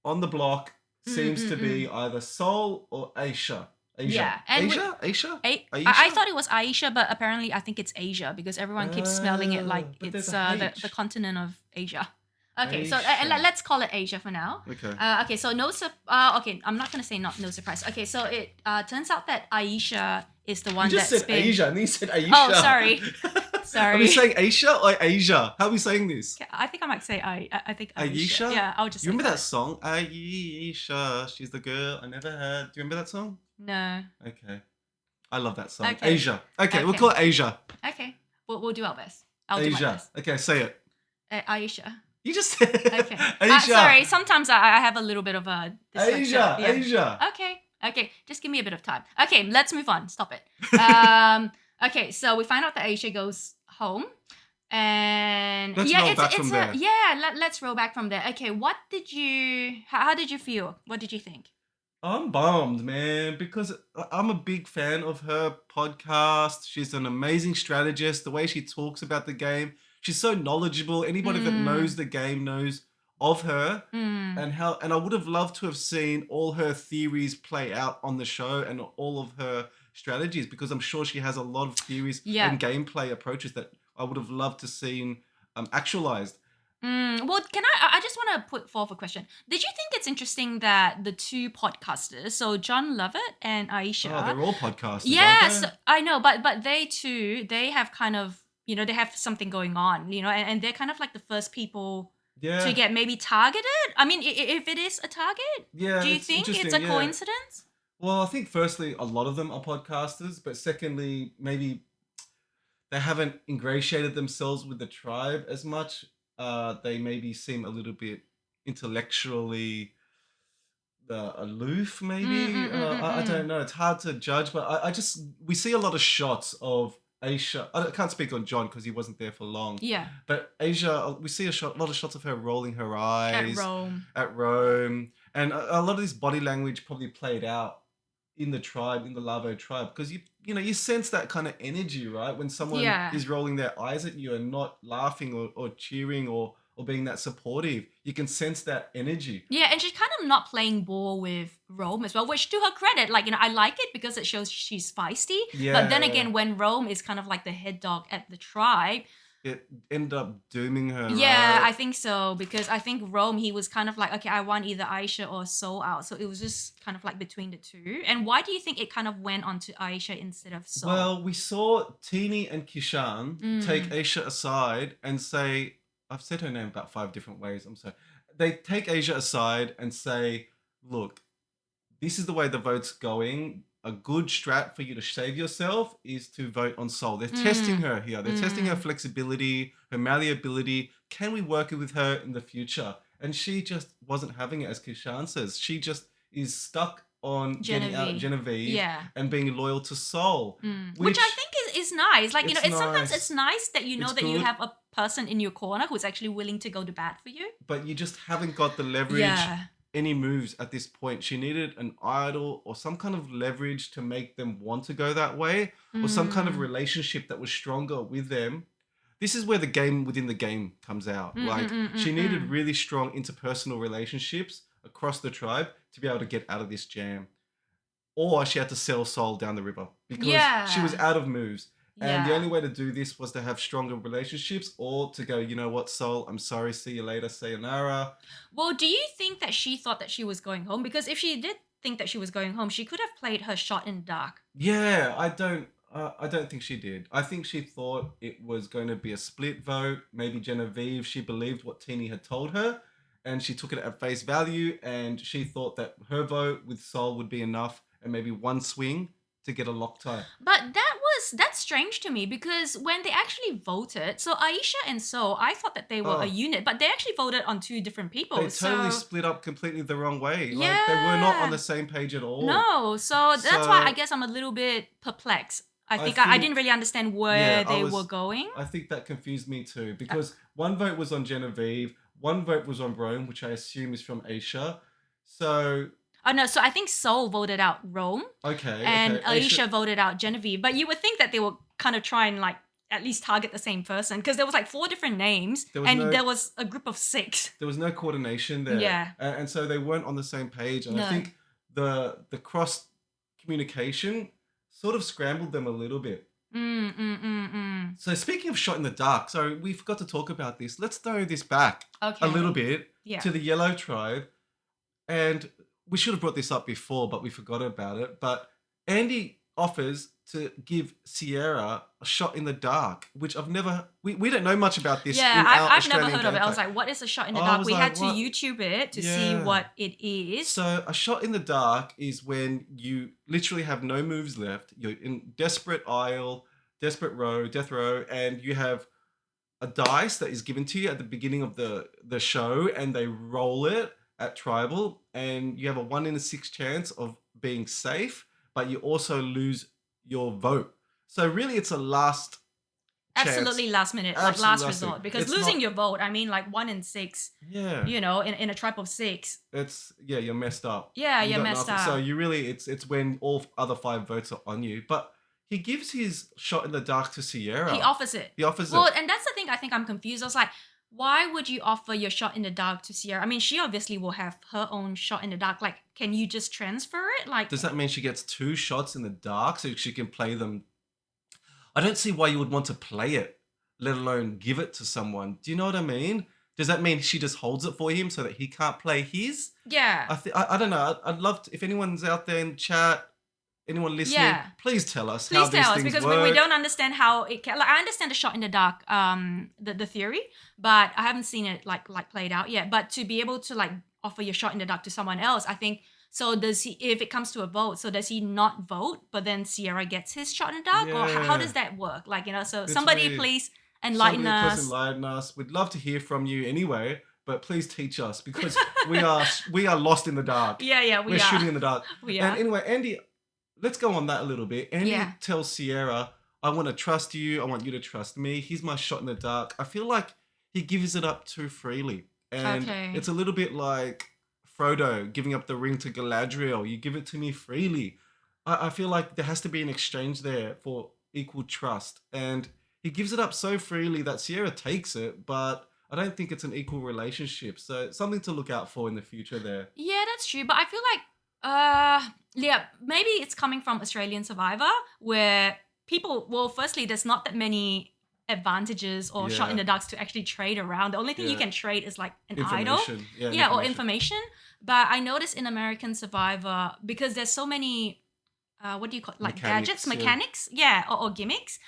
on the block Mm, seems mm, to be mm. either Soul or Aysha. Asia. Yeah, and with Asia? Aysha? I Aisha? thought it was Aisha, but apparently I think it's Asia because everyone keeps smelling it like But there's it's a the H. continent of Asia. Okay, so Aisha. let's call it Asia for now. Okay. Okay, so okay, I'm not gonna say not no surprise. Okay, so it turns out that Aisha is the You one just that's said been. Asia and then you said Aisha. Oh, sorry. Are we Sorry. saying Aisha or Asia? How are we saying this? Okay, I think I might say I think Aisha. Aisha? Yeah, I'll just You say remember that that. song? Aisha, she's the girl I never had. Do you remember that song? No. Okay. I love that song. Okay. Asia. Okay, we'll Okay. call it Asia. Okay. We'll do our best. I'll do my Asia. best. Okay, say it. Aisha. You just said Okay. Asia. Sorry, sometimes I have a little bit of a dyslexia. Asia. Yeah. Asia. Okay. Okay. Just give me a bit of time. Okay, let's move on. Stop it. Okay, so we find out that Aisha goes home. And Let's yeah, roll it's back it's from a there. yeah, let's roll back from there. Okay, how did you feel? What did you think? I'm bummed, man, because I'm a big fan of her podcast. She's an amazing strategist. The way she talks about the game, she's so knowledgeable. Anybody that knows the game knows of her Mm. and I would have loved to have seen all her theories play out on the show and all of her strategies because I'm sure she has a lot of theories Yeah. and gameplay approaches that I would have loved to seen actualized. Well, I just want to put forth a question. Did you think it's interesting that the two podcasters, so John Lovett and Oh, Aisha, they're all podcasters, yes, aren't I know, but they too, they have kind of, they have something going on, and they're kind of like the first people they? to Yeah. get maybe targeted. I mean, if it is a target, Yeah, do you it's think it's interesting. a Yeah. coincidence? Well, I think firstly, a lot of them are podcasters, but secondly, maybe they haven't ingratiated themselves with the tribe as much. They maybe seem a little bit intellectually aloof, maybe. I don't know. It's hard to judge, but we see a lot of shots of Aisha. I can't speak on John because he wasn't there for long. Yeah, But Asia, we see lot of shots of her rolling her at eyes Rome. at Rome, and a lot of this body language probably played out in the tribe, in the Lavo tribe, because you sense that kind of energy, right? When someone Yeah. is rolling their eyes at you and not laughing or cheering or being that supportive, you can sense that energy. Yeah, and she's kind of not playing ball with Rome as well, which to her credit, like, I like it because it shows she's feisty. But then Yeah. again, when Rome is kind of like the head dog at the tribe, It ended up dooming her, yeah, right? I think so. Because I think Rome, he was kind of like, okay, I want either Aisha or Soul out. So it was just kind of like between the two. And why do you think it kind of went on to Aisha instead of Soul? Well, we saw Teeny and Kishan take Aisha aside and say, I've said her name about 5 different ways, I'm sorry. They take Aisha aside and say, look, this is the way the vote's going. A good strat for you to save yourself is to vote on Soul. They're testing her here. They're testing her flexibility, her malleability. Can we work with her in the future? And she just wasn't having it, as Kishan says. She just is stuck on getting out Genevieve Yeah. and being loyal to Soul. Which I think is nice. Like, It's sometimes nice. it's nice that you know It's that you good. have a person in your corner who's actually willing to go to bat for you. But you just haven't got the leverage, Yeah. any moves at this point. She needed an idol or some kind of leverage to make them want to go that way, or some kind of relationship that was stronger with them. This is where the game within the game comes out. Like, she needed really strong interpersonal relationships across the tribe to be able to get out of this jam. Or she had to sell Soul down the river because she was Yeah. out of moves. And the Yeah. only way to do this was to have stronger relationships or to go, you know what, Soul, I'm sorry, see you later, sayonara. Well, do you think that she thought that she was going home? Because if she did think that she was going home, she could have played her shot in the dark. Yeah, I don't think she did. I think she thought it was going to be a split vote. Maybe Genevieve, she believed what Teeny had told her, and she took it at face value. And she thought that her vote with Sol would be enough, and maybe one swing to get a Loctite. But that's strange to me because when they actually voted, so Aisha and So, I thought that they were a Oh, unit, but they actually voted on two different they people. totally So split up completely the wrong way. Like they were not on yeah. the same page at all. No, so that's why I So guess I'm a little bit perplexed. I I think I didn't think, really understand yeah, where they were going. I think that confused me too Uh, because one vote was on Genevieve, one vote was on Rome, which I assume is from Aisha. So, oh no, so I think Seoul voted out Rome and okay, Aisha, Alicia voted out Genevieve. But you would think that they would kind of try and like at least target the same person because there was like four different names there was and no there was a group of six. coordination there, Yeah. and so they weren't on the same page. And I No. think the cross communication sort of scrambled them a little bit. Mm. So speaking of shot in the dark, so we forgot to talk about this. Let's throw this back a little Okay. bit Yeah. to the Yellow Tribe. And we should have brought this up before, but we forgot about it. But Andy offers to give Sierra a shot in the dark, which I've never. We don't know much about this Yeah, in our I've never Australian heard of it. I gameplay. was like, what is a shot in the I dark? was We had like, to what? YouTube it to see Yeah. what it is. So a shot in the dark is when you literally have no moves left. You're in desperate aisle, desperate row, death row, and you have a dice that is given to you at the beginning of the show, and they roll it at tribal, and you have a 1 in 6 chance of being safe, but you also lose your vote. So really, it's a last chance. Absolutely last minute, like Absolutely last last thing. resort. Because It's losing not. your vote, I mean, like 1 in 6, Yeah. in a tribe of six. It's yeah, you're messed up. Yeah, You you're got messed nothing. So up. you really, it's when all other 5 votes are on you. But he gives his shot in the dark to He Sierra. offers it. He offers Well, it. and that's the thing I think I'm confused. I was like, why would you offer your shot in the dark to Sierra? I mean, she obviously will have her own shot in the dark. Like, can you just transfer it? Like, Does that mean she gets 2 shots in the dark so she can play them? I don't see why you would want to play it, let alone give it to someone. Do you know what I mean? Does that mean she just holds it for him so that he can't play his? yeah. I don't know. I'd love to, if anyone's out there in chat, anyone listening, Yeah. please tell us how Please these tell us things because work. we don't understand how it can. Like, I understand the shot in the dark, the theory, but I haven't seen it like played out yet. But to be able to like offer your shot in the dark to someone else, I think. So does he? If it comes to a vote, so does he not vote, but then Sierra gets his shot in the dark, or how Yeah, does that work? Like so it's somebody weird. please enlighten Somebody please us. enlighten us. We'd love to hear from you anyway, but please teach us because we are lost in the dark. Yeah, We're we are. shooting in the dark. We And are. anyway, Andy, let's go on that a little bit. Andy Yeah. tells Sierra, I want to trust you. I want you to trust me. Here's my shot in the dark. I feel like he gives it up too freely. And Okay. it's a little bit like Frodo giving up the ring to Galadriel. You give it to me freely. I feel like there has to be an exchange there for equal trust. And he gives it up so freely that Sierra takes it, but I don't think it's an equal relationship. So something to look out for in the future there. Yeah, that's true. But I feel like, yeah, maybe it's coming from Australian Survivor, where people, well, firstly, there's not that many advantages or shot in Yeah. the darks to actually trade around. The only thing you Yeah. can trade is like an idol. Information. Yeah, Yeah, or information. information. But I noticed in American Survivor, because there's so many, what do you call it? Like gadgets, Mechanics, yeah. mechanics, yeah, or gimmicks.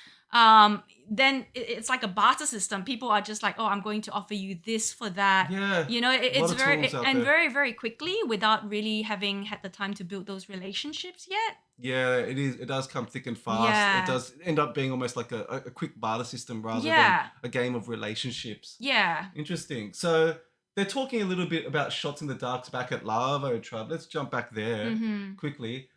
Then it's like a barter system. People are just like, oh, I'm going to offer you this for that. Yeah. It's lot of very tools out and there. very very quickly without really having had the time to build those relationships yet. Yeah, it is. It does come thick and fast. Yeah. It does end up being almost like a quick barter system rather Yeah. than a game of relationships. Yeah. Interesting. So they're talking a little bit about shots in the darks back at Lavo Tribe. Let's jump back there Mm-hmm. quickly.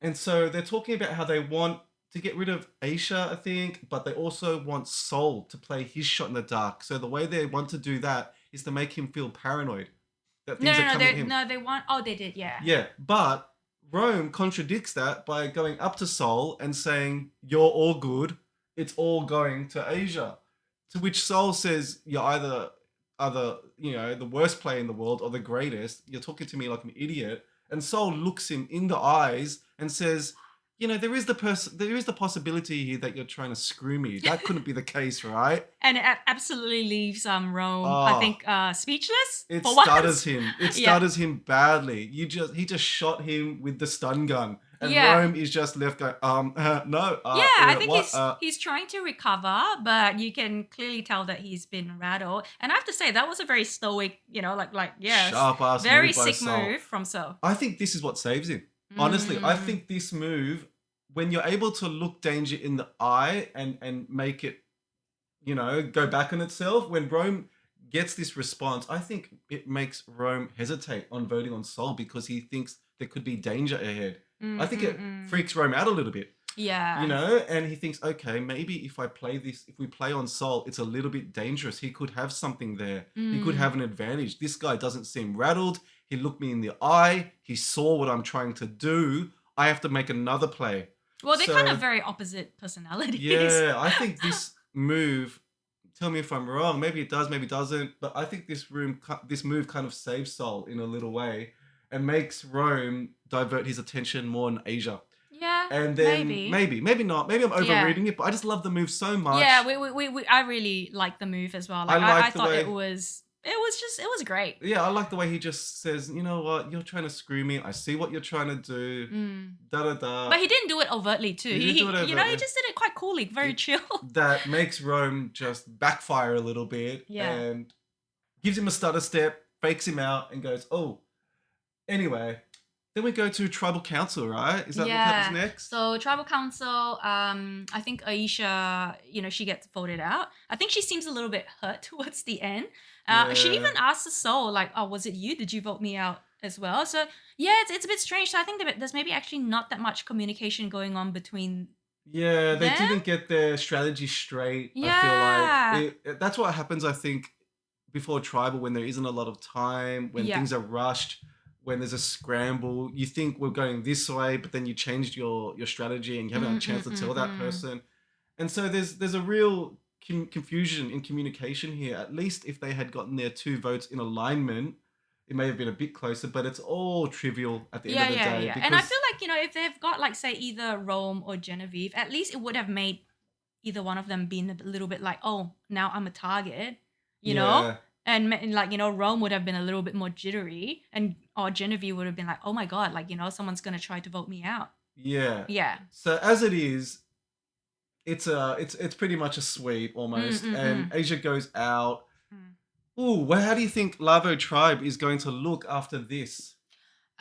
And so they're talking about how they want to get rid of Aysha, I think, but they also want Soul to play his shot in the dark. So the way they want to do that is to make him feel paranoid that No, things no, are no, coming at him. they want. Oh, they did. Yeah. Yeah, but Rome contradicts that by going up to Sol and saying, "You're all good. It's all going to Asia." To which Sol says, "You're either the worst player in the world or the greatest. You're talking to me like an idiot." And Sol looks him in the eyes and says, there is the possibility here that you're trying to screw me. That couldn't be the case, right? And it absolutely leaves Rome, I Oh, think, speechless it for stutters once. him. It Yeah. stutters him badly. He just shot him with the stun gun, and Yeah. Rome is just left going, no. Yeah, I think what? he's trying to recover, but you can clearly tell that he's been rattled. And I have to say that was a very stoic, yes, Sharp ass very move by sick Sol. move from So. I think this is what saves him. Honestly, I think this move, when you're able to look danger in the eye and make it, go back on itself, when Rome gets this response, I think it makes Rome hesitate on voting on Sol because he thinks there could be danger ahead. I think it freaks Rome out a little bit. Yeah. And he thinks, okay, maybe if we play on Sol, it's a little bit dangerous. He could have something there. He could have an advantage. This guy doesn't seem rattled. He looked me in the eye. He saw what I'm trying to do. I have to make another play. Well, they're kind of very opposite personalities. Yeah, I think this move, tell me if I'm wrong, maybe it does, maybe it doesn't, but I think this move kind of saves Sol in a little way and makes Rome divert his attention more on Aysha. Yeah, And then maybe not. Maybe I'm overreading it, but I just love the move so much. Yeah, I really like the move as well. I thought it was great. Yeah, I like the way he just says, you know what, you're trying to screw me. I see what you're trying to do. Da da da. But he didn't do it overtly too. He just did it quite coolly, very chill. That makes Rome just backfire a little bit and gives him a stutter step, fakes him out, and goes, oh. Anyway, then we go to Tribal Council, right? Is that what happens next? So Tribal Council, I think Aysha, she gets voted out. I think she seems a little bit hurt towards the end. She even asked the Soul, like, oh, was it you? Did you vote me out as well? So yeah, it's a bit strange. So I think that there's maybe actually not that much communication going on between. Yeah, they didn't get their strategy straight. Yeah. I feel like that's what happens, I think, before Tribal, when there isn't a lot of time, when things are rushed, when there's a scramble. You think we're going this way, but then you changed your strategy and you haven't had a chance to tell that person. And so there's a real confusion in communication here. At least if they had gotten their 2 votes in alignment, it may have been a bit closer, but it's all trivial at the end of the day. Yeah. And I feel like, if they've got, like, say, either Rome or Genevieve, at least it would have made either one of them being a little bit like, oh, now I'm a target, you know? And like, Rome would have been a little bit more jittery, or Genevieve would have been like, oh my God, like, someone's going to try to vote me out. Yeah. Yeah. So as it is, it's pretty much a sweep almost. And Aysha goes out. Ooh, well, how do you think Lavo Tribe is going to look after this?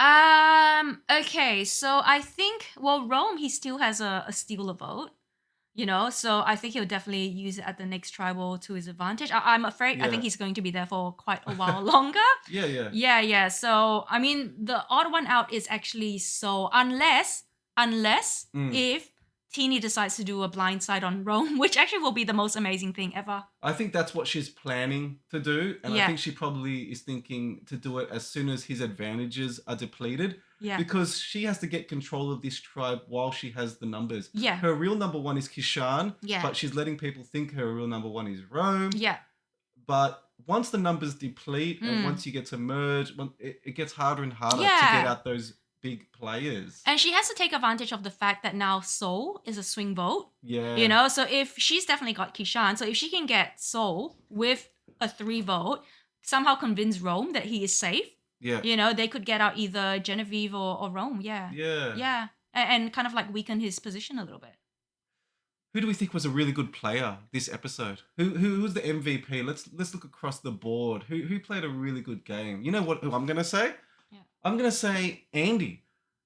Okay, so I think, Rome, he still has a steal a vote. So I think he'll definitely use it at the next tribal to his advantage. I'm afraid, I think he's going to be there for quite a while longer. Yeah. So, I mean, the odd one out is actually So, unless if Teeny decides to do a blindside on Rome, which actually will be the most amazing thing ever. I think that's what she's planning to do. And I think she probably is thinking to do it as soon as his advantages are depleted. Yeah. Because she has to get control of this tribe while she has the numbers. Yeah. Her real number 1 is Kishan. Yeah. But she's letting people think her real number 1 is Rome. Yeah. But once the numbers deplete and once you get to merge, it gets harder and harder to get out those big players. And she has to take advantage of the fact that now Soul is a swing vote. Yeah. So if she's definitely got Kishan, so if she can get Soul with a 3 vote, somehow convince Rome that he is safe. Yeah. They could get out either Genevieve or Rome. Yeah. And kind of like weaken his position a little bit. Who do we think was a really good player this episode? Who was the MVP? Let's look across the board. Who played a really good game? You know who I'm gonna say? I'm going to say Andy.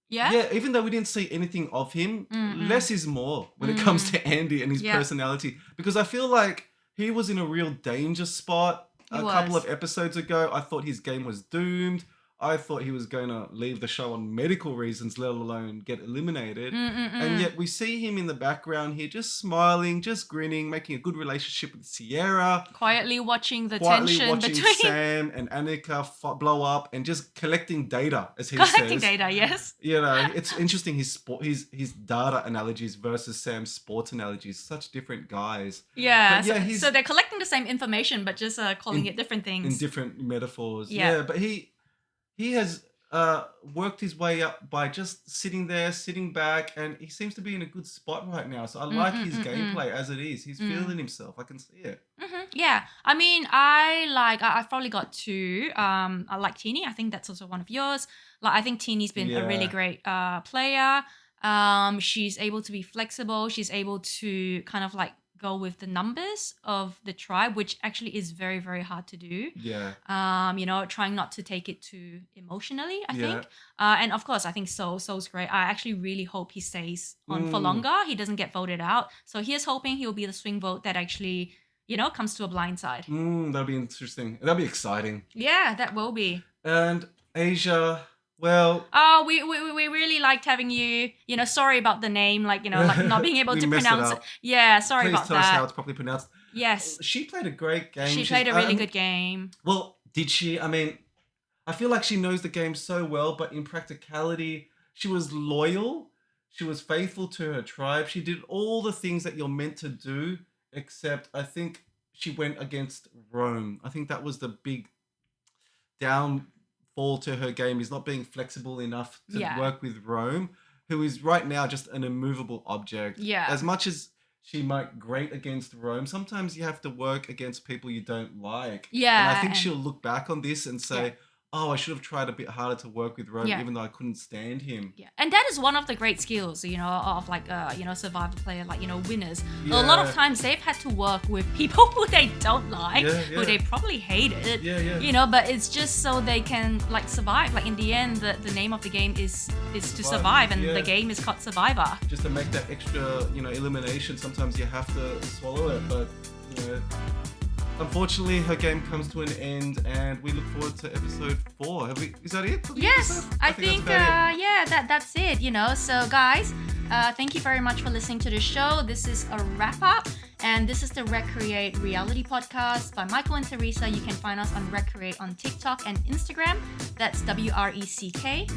Yeah, even though we didn't see anything of him, less is more when it comes to Andy and his personality. Because I feel like he was in a real danger spot a couple of episodes ago. I thought his game was doomed. I thought he was going to leave the show on medical reasons, let alone get eliminated. And yet we see him in the background here just smiling, just grinning, making a good relationship with Sierra. Quietly watching tension between Sam and Annika blow up and just collecting data, as he collecting says. data, yes. It's interesting, his data analogies versus Sam's sports analogies. Such different guys. Yeah, so they're collecting the same information, but just calling it different things. In different metaphors. Yeah, but he has worked his way up by just sitting there, sitting back, and he seems to be in a good spot right now. So I Mm, like mm, his mm, mm, gameplay as it is. He's mm. feeling himself. I can see it. Yeah, I mean, I've probably got two. I like Teeny. I think that's also one of yours. Like, I think Teeny's been a really Yeah, great player. She's able to be flexible. She's able to kind of like go with the numbers of the tribe, which actually is very, very hard to do. yeah, Trying not to take it too emotionally, I yeah. think. And of course, I think Soul's great. I actually really hope he stays on for Mm, longer. He doesn't get voted out. So here's hoping he'll be the swing vote that actually, comes to a blind side. that'll be interesting. That'll be exciting. Yeah, that will be. And Asia, well, Oh, we really liked having you. Sorry about the name, like not being able we to messed it pronounce it. up. Yeah, sorry Please about tell us how that. it's properly pronounced. Yes, She played a great game. she played a really good game. Well, did she? I mean, I feel like she knows the game so well, but in practicality, she was loyal. She was faithful to her tribe. She did all the things that you're meant to do, except I think she went against Rome. I think that was the big downfall to her game, is not being flexible enough to Yeah, work with Rome, who is right now just an immovable object. yeah, As much as she might grate against Rome, sometimes you have to work against people you don't like. And I yeah, think and she'll look back on this and yeah. say, oh, I should have tried a bit harder to work with Rome, Yeah. even though I couldn't stand him. Yeah, and that is one of the great skills, of like survival player, like winners. A lot of Yeah. times they've had to work with people who they don't like, Yeah, who yeah. they probably hated. Yeah, yeah. But it's just so they can like survive. Like in the end, the name of the game is to Survive, survive, and yeah. the game is called Survivor. Just to make that extra, elimination, sometimes you have to swallow it. But, unfortunately, her game comes to an end, and we look forward to episode 4. Is that it? for the Yes, episode? I think that's about it. yeah, that's it. So guys, thank you very much for listening to the show. This is a wrap up, and this is the Recreate Reality Podcast by Michael and Teresa. You can find us on Recreate on TikTok and Instagram. That's WRECK.CREATE,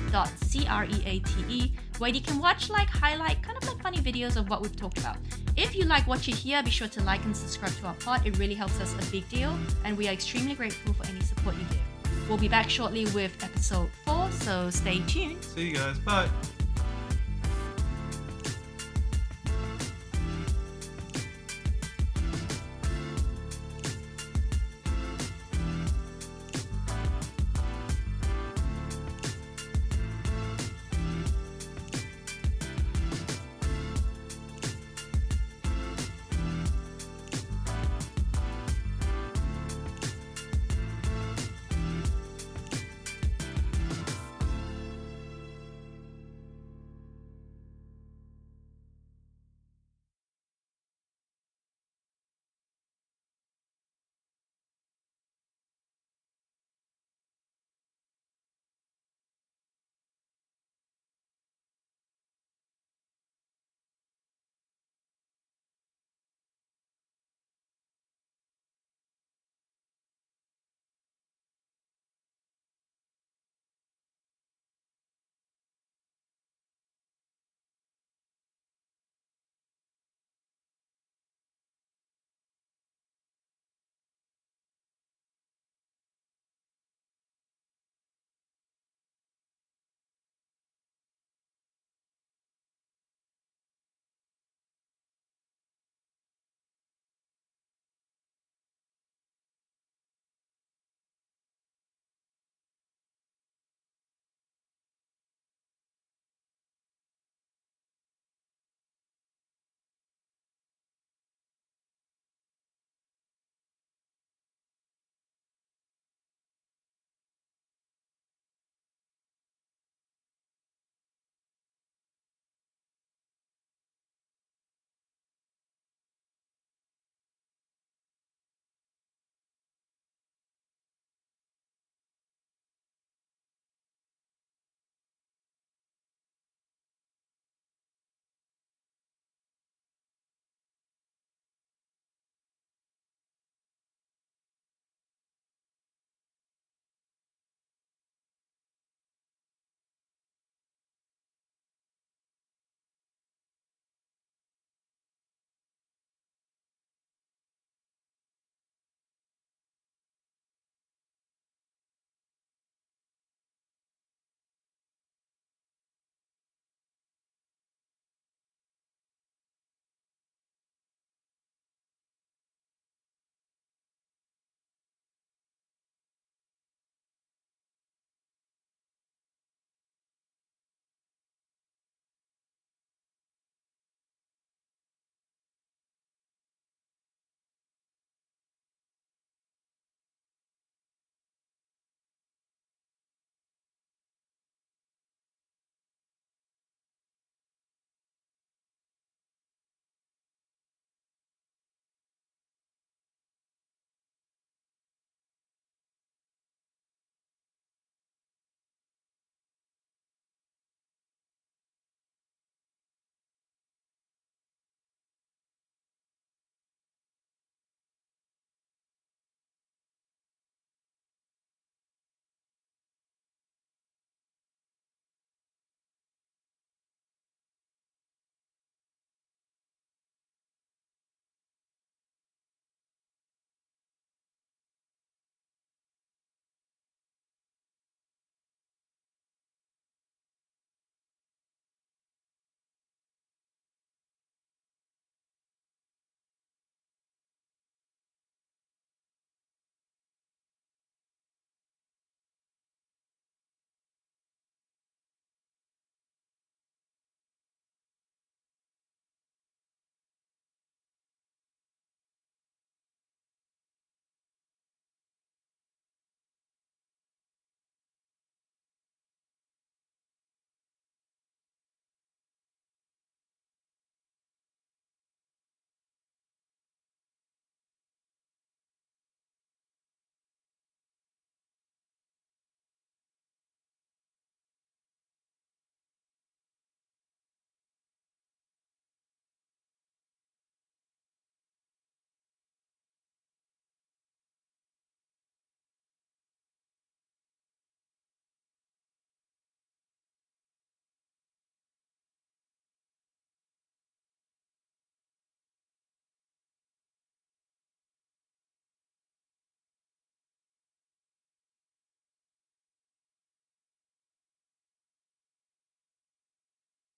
where you can watch highlight kind of like funny videos of what we've talked about. If you like what you hear, be sure to like and subscribe to our pod. It really helps us a big deal, and we are extremely grateful for any support you give. We'll be back shortly with episode 4, so stay tuned. See you guys. Bye.